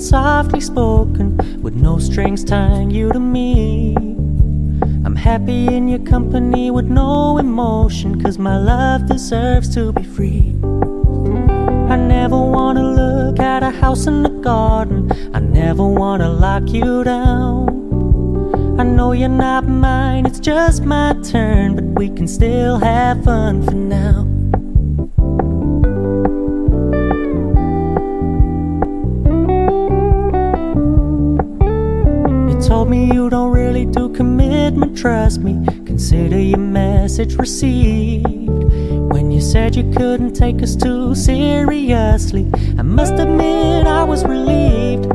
softly spoken, with no strings tying you to me. I'm happy in your company with no emotion, 'cause my love deserves to be free. I never wanna look at a house in the garden, I never wanna lock you down. I know you're not mine, it's just my turn, but we can still have fun for now. Told me you don't really do commitment, trust me, consider your message received. When you said you couldn't take us too seriously, I must admit I was relieved.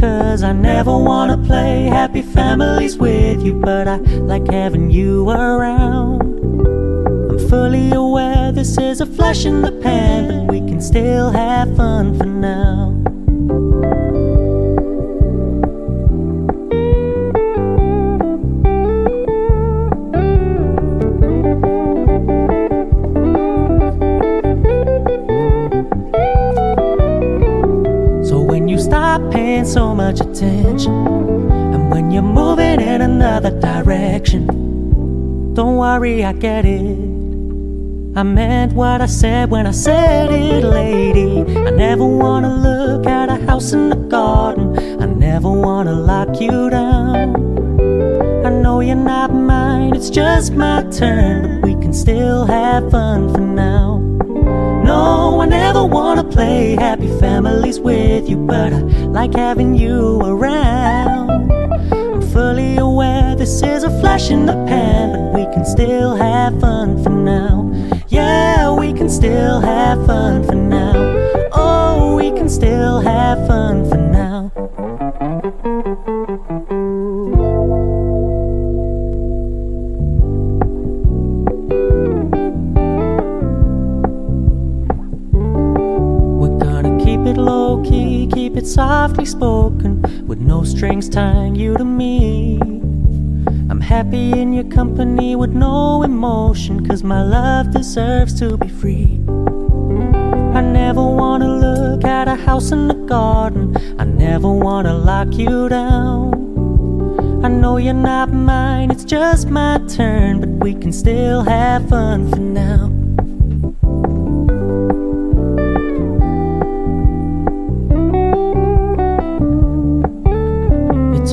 'Cause I never wanna play happy families with you, but I like having you around. I'm fully aware this is a flash in the pan, but we can still have fun for now. Stop paying so much attention, and when you're moving in another direction, don't worry, I get it. I meant what I said when I said it, lady. I never wanna look at a house in the garden, I never wanna lock you down. I know you're not mine, it's just my turn, but we can still have fun for now. No, I never wanna play happy families with you, but I like having you around. I'm fully aware this is a flash in the pan, but we can still have fun for now. Yeah, we can still have fun for now. Oh, we can still have fun for now. Low key, keep it softly spoken, with no strings tying you to me. I'm happy in your company with no emotion, 'cause my love deserves to be free. I never wanna look at a house in the garden, I never wanna lock you down. I know you're not mine, it's just my turn, but we can still have fun for now.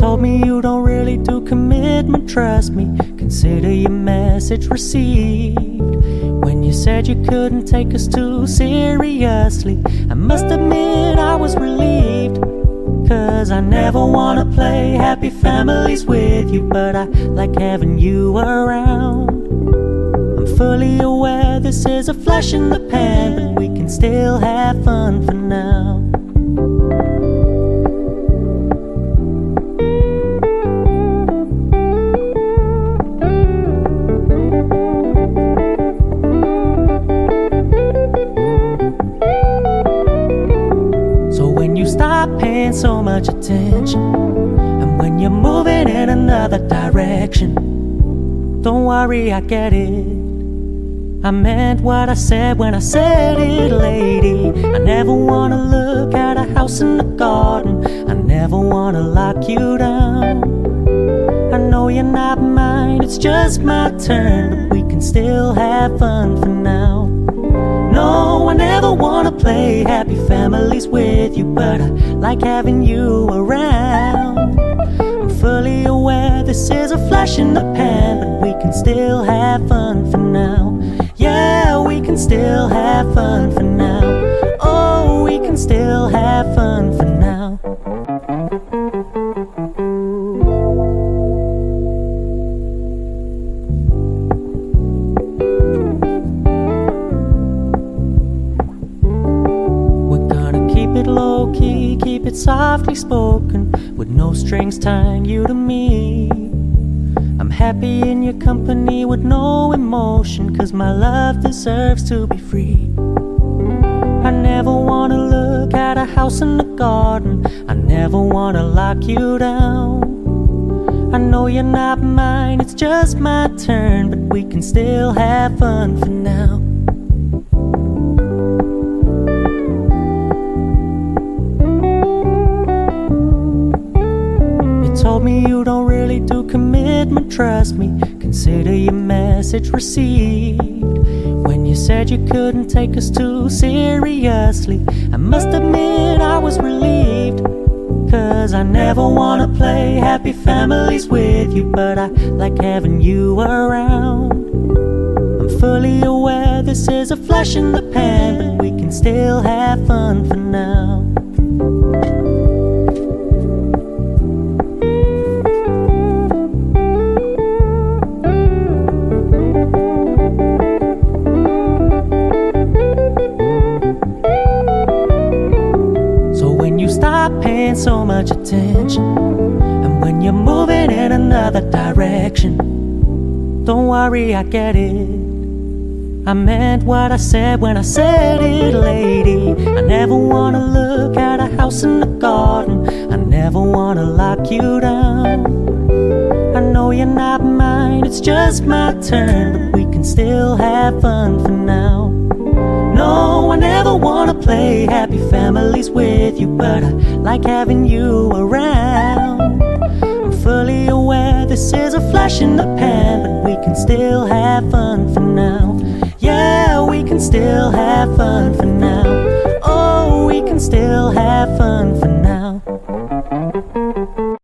Told me you don't really do commitment, trust me, consider your message received. When you said you couldn't take us too seriously, I must admit I was relieved. 'Cause I never wanna play happy families with you, but I like having you around. I'm fully aware this is a flash in the pan, but we can still have fun for now. Stop paying so much attention, and when you're moving in another direction, don't worry, I get it. I meant what I said when I said it, lady. I never wanna look at a house in the garden, I never wanna lock you down. I know you're not mine, it's just my turn, but we can still have fun for now. No, I never wanna play happy families with you, but I like having you around. I'm fully aware this is a flash in the pan, but we can still have fun for now. Yeah, we can still have fun for now. Oh, we can still have fun for now. Low key, keep it softly spoken, with no strings tying you to me. I'm happy in your company with no emotion, 'cause my love deserves to be free. I never wanna look at a house in the garden, I never wanna lock you down. I know you're not mine, it's just my turn, but we can still have fun for now. told me you don't really do commitment, trust me. Consider your message received. When you said you couldn't take us too seriously, I must admit I was relieved. Cause I never wanna play happy families with you, but I like having you around. I'm fully aware this is a flash in the pan, but we can still have fun for now. Paying so much attention, and when you're moving in another direction, don't worry, I get it. I meant what I said when I said it, lady. I never wanna look at a house in the garden, I never wanna lock you down. I know you're not mine, it's just my turn, but we can still have fun for now. No, I never wanna play happy families with you, but I like having you around. I'm fully aware this is a flash in the pan, but we can still have fun for now. Yeah, we can still have fun for now. Oh, we can still have